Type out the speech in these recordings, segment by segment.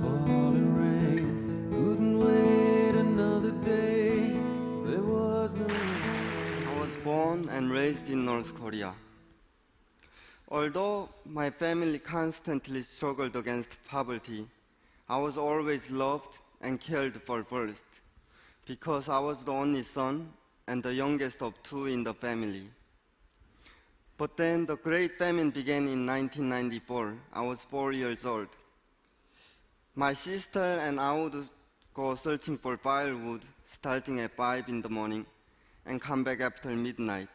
falling rain. Couldn't wait another day. There was no rain. I was born and raised in North Korea. Although my family constantly struggled against poverty, I was always loved and cared for first, because I was the only son and the youngest of two in the family. But then the Great Famine began in 1994. I was 4 years old. My sister and I would go searching for firewood starting at 5 in the morning and come back after midnight.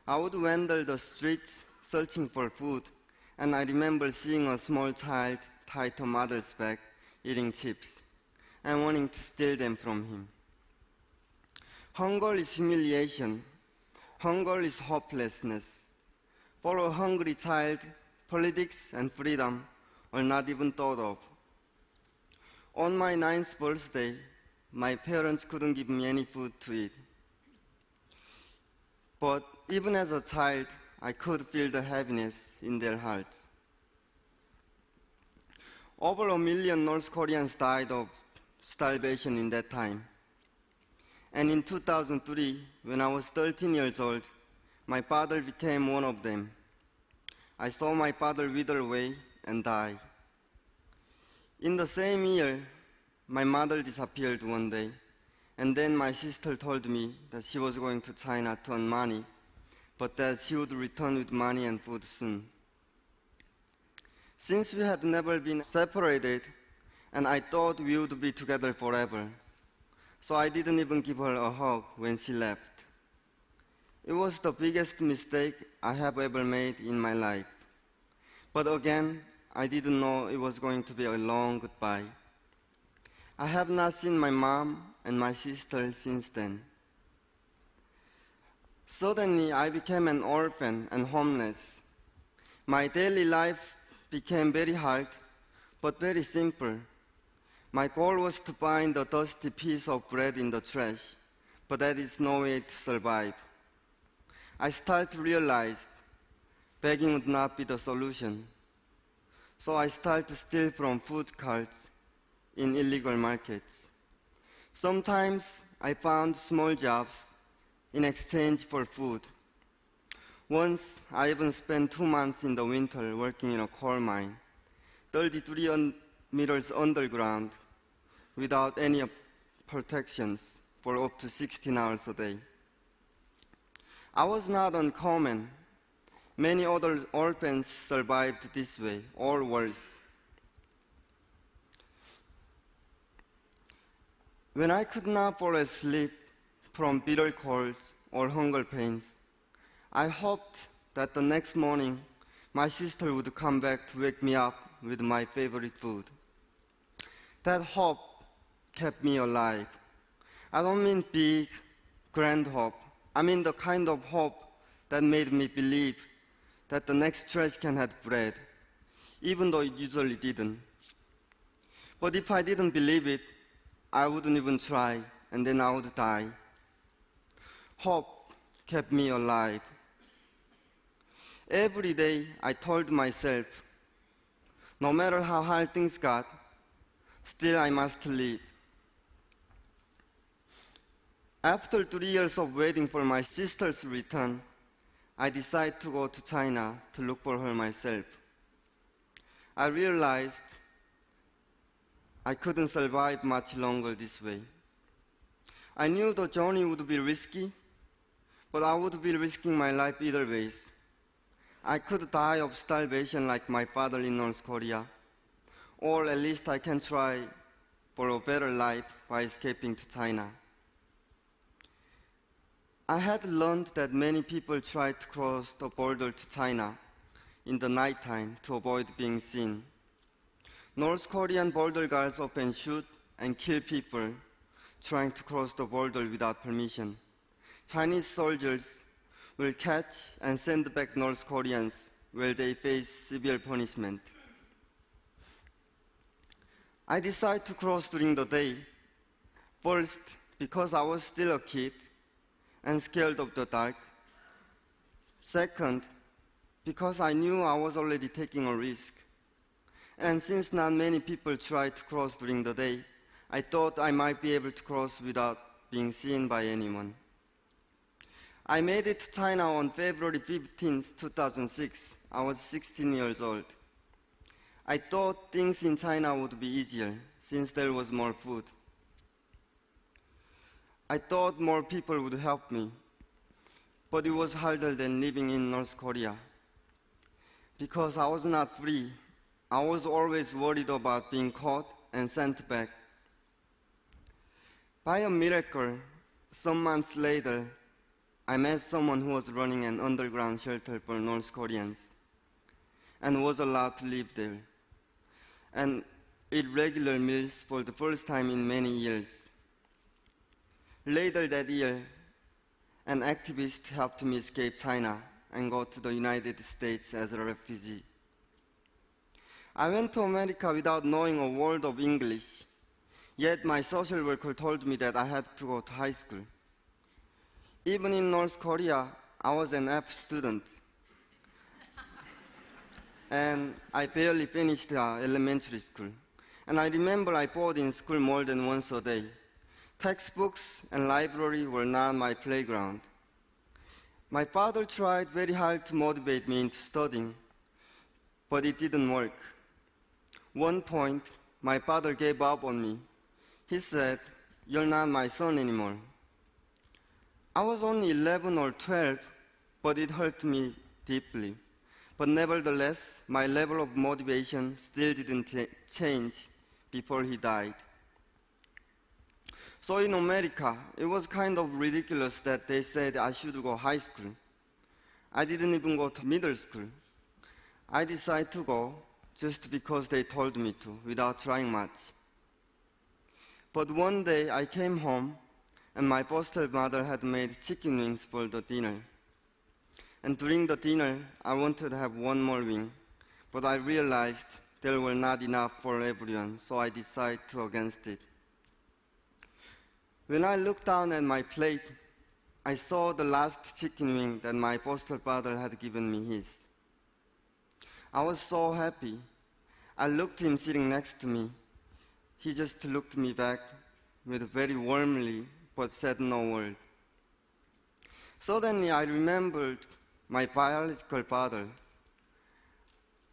I would wander the streets searching for food, and I remember seeing a small child tied to a mother's back eating chips and wanting to steal them from him. Hunger is humiliation. Hunger is hopelessness. For a hungry child, politics and freedom are not even thought of. On my 9th birthday, my parents couldn't give me any food to eat. But even as a child, I could feel the heaviness in their hearts. Over 1 million North Koreans died of starvation in that time. And in 2003, when I was 13 years old, my father became one of them. I saw my father wither away and die. In the same year, my mother disappeared one day, and then my sister told me that she was going to China to earn money, but that she would return with money and food soon. Since we had never been separated, and I thought we would be together forever, so I didn't even give her a hug when she left. It was the biggest mistake I have ever made in my life. But again, I didn't know it was going to be a long goodbye. I have not seen my mom and my sister since then. Suddenly, I became an orphan and homeless. My daily life became very hard, but very simple. My goal was to find a dusty piece of bread in the trash, but that is no way to survive. I started to realize begging would not be the solution. So I started to steal from food carts in illegal markets. Sometimes I found small jobs in exchange for food. Once I even spent 2 months in the winter working in a coal mine, 33 meters underground, without any protections for up to 16 hours a day. I was not uncommon. Many other orphans survived this way, or worse. When I could not fall asleep from bitter colds or hunger pains, I hoped that the next morning my sister would come back to wake me up with my favorite food. That hope kept me alive. I don't mean big, grand hope. I mean the kind of hope that made me believe that the next trash can had bread, even though it usually didn't. But if I didn't believe it, I wouldn't even try, and then I would die. Hope kept me alive. Every day I told myself, no matter how hard things got, still I must live. After 3 years of waiting for my sister's return, I decided to go to China to look for her myself. I realized I couldn't survive much longer this way. I knew the journey would be risky, but I would be risking my life either ways. I could die of starvation like my father in North Korea, or at least I can try for a better life by escaping to China. I had learned that many people try to cross the border to China in the nighttime to avoid being seen. North Korean border guards often shoot and kill people trying to cross the border without permission. Chinese soldiers will catch and send back North Koreans where they face severe punishment. I decided to cross during the day. First, because I was still a kid and scared of the dark. Second, because I knew I was already taking a risk. And since not many people try to cross during the day, I thought I might be able to cross without being seen by anyone. I made it to China on February 15, 2006. I was 16 years old. I thought things in China would be easier since there was more food. I thought more people would help me, but it was harder than living in North Korea. Because I was not free, I was always worried about being caught and sent back. By a miracle, some months later, I met someone who was running an underground shelter for North Koreans and was allowed to live there and eat regular meals for the first time in many years. Later that year, an activist helped me escape China and go to the United States as a refugee. I went to America without knowing a word of English, yet my social worker told me that I had to go to high school. Even in North Korea, I was an F student. And I barely finished elementary school. And I remember I bored in school more than once a day. Textbooks and library were not my playground. My father tried very hard to motivate me into studying, but it didn't work. One point, my father gave up on me. He said, "You're not my son anymore." I was only 11 or 12, but it hurt me deeply. But nevertheless, my level of motivation still didn't change before he died. So in America, it was kind of ridiculous that they said I should go high school. I didn't even go to middle school. I decided to go just because they told me to, without trying much. But one day I came home and my foster mother had made chicken wings for the dinner. And during the dinner, I wanted to have one more wing, but I realized there were not enough for everyone, so I decided to against it. When I looked down at my plate, I saw the last chicken wing that my foster father had given me his. I was so happy. I looked at him sitting next to me. He just looked me back with very warmly, but said no word. Suddenly I remembered my biological father.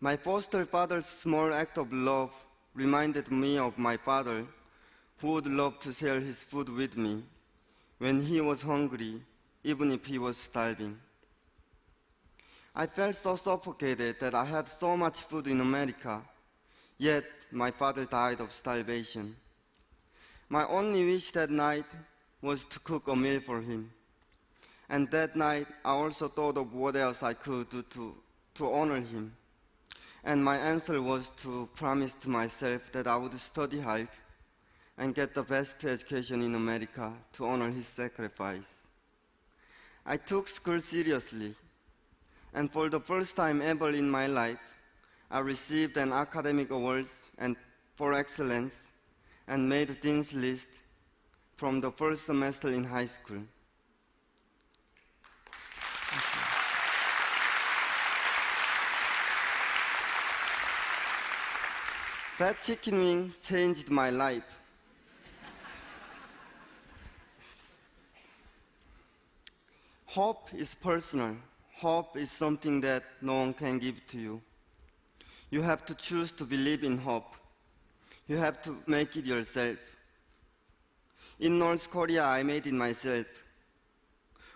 My foster father's small act of love reminded me of my father, who would love to share his food with me when he was hungry, even if he was starving. I felt so suffocated that I had so much food in America, yet my father died of starvation. My only wish that night was to cook a meal for him. And that night, I also thought of what else I could do to honor him. And my answer was to promise to myself that I would study hard and get the best education in America to honor his sacrifice. I took school seriously, and for the first time ever in my life, I received an academic award for excellence and made Dean's List from the first semester in high school. That chicken wing changed my life. Hope is personal. Hope is something that no one can give to you. You have to choose to believe in hope. You have to make it yourself. In North Korea, I made it myself.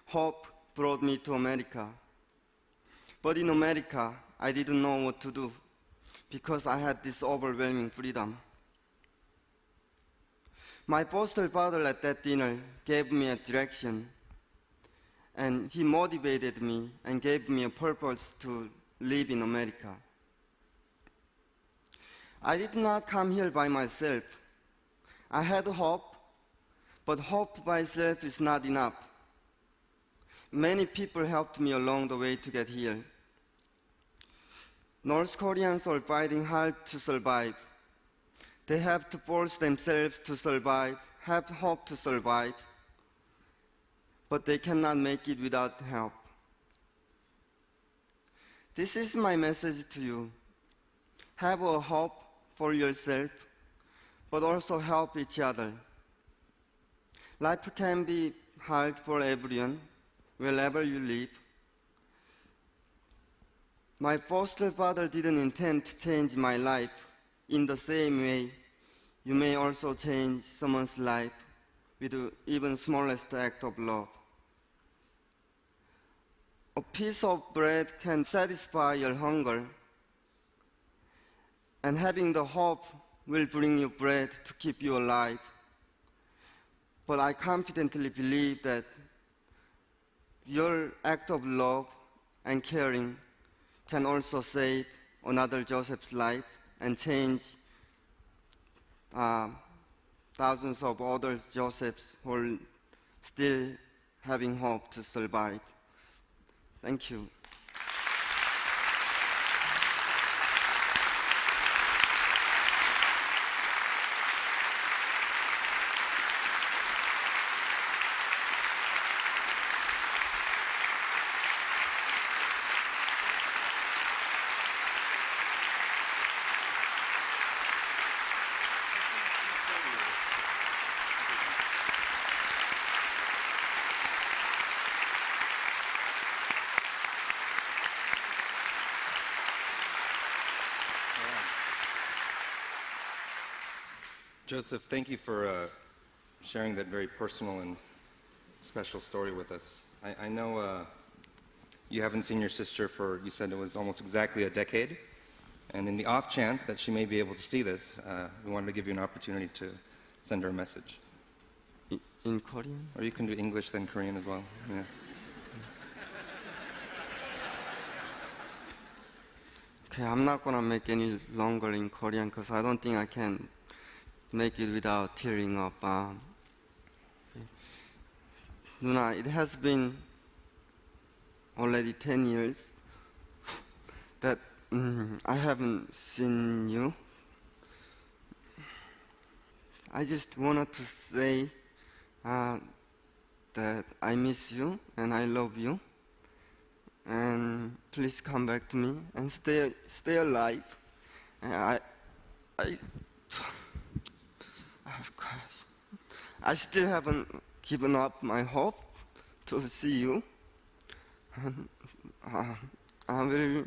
Hope brought me to America. But in America, I didn't know what to do because I had this overwhelming freedom. My foster father at that dinner gave me a direction, and he motivated me and gave me a purpose to live in America. I did not come here by myself. I had hope, but hope by itself is not enough. Many people helped me along the way to get here. North Koreans are fighting hard to survive. They have to force themselves to survive, have hope to survive, but they cannot make it without help. This is my message to you. Have a hope for yourself, but also help each other. Life can be hard for everyone, wherever you live. My foster father didn't intend to change my life. In the same way, you may also change someone's life with the even smallest act of love. A piece of bread can satisfy your hunger, and having the hope will bring you bread to keep you alive. But I confidently believe that your act of love and caring can also save another Joseph's life and change thousands of other Josephs who are still having hope to survive. Thank you. Joseph, thank you for sharing that very personal and special story with us. I know you haven't seen your sister for, you said it was almost exactly a decade, and in the off chance that she may be able to see this, we wanted to give you an opportunity to send her a message. In Korean? Or you can do English then Korean as well. Yeah. Okay, I'm not gonna make any longer in Korean because I don't think I can make it without tearing up. Nuna, it has been already 10 years that I haven't seen you. I just wanted to say that I miss you and I love you. And please come back to me and stay alive. And I still haven't given up my hope to see you. And, I will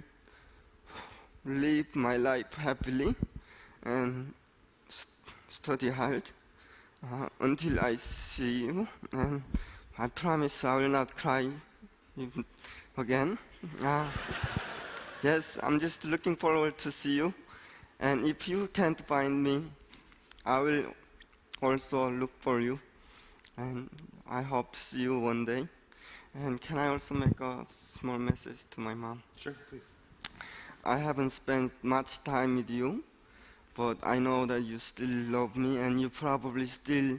live my life happily and study hard until I see you. And I promise I will not cry even again. Yes, I'm just looking forward to see you. And if you can't find me, I will also look for you. And I hope to see you one day. And can I also make a small message to my mom? Sure, please. I haven't spent much time with you, but I know that you still love me and you probably still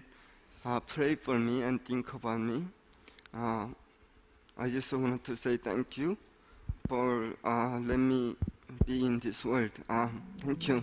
pray for me and think about me. I just wanted to say thank you for letting me be in this world. Thank you.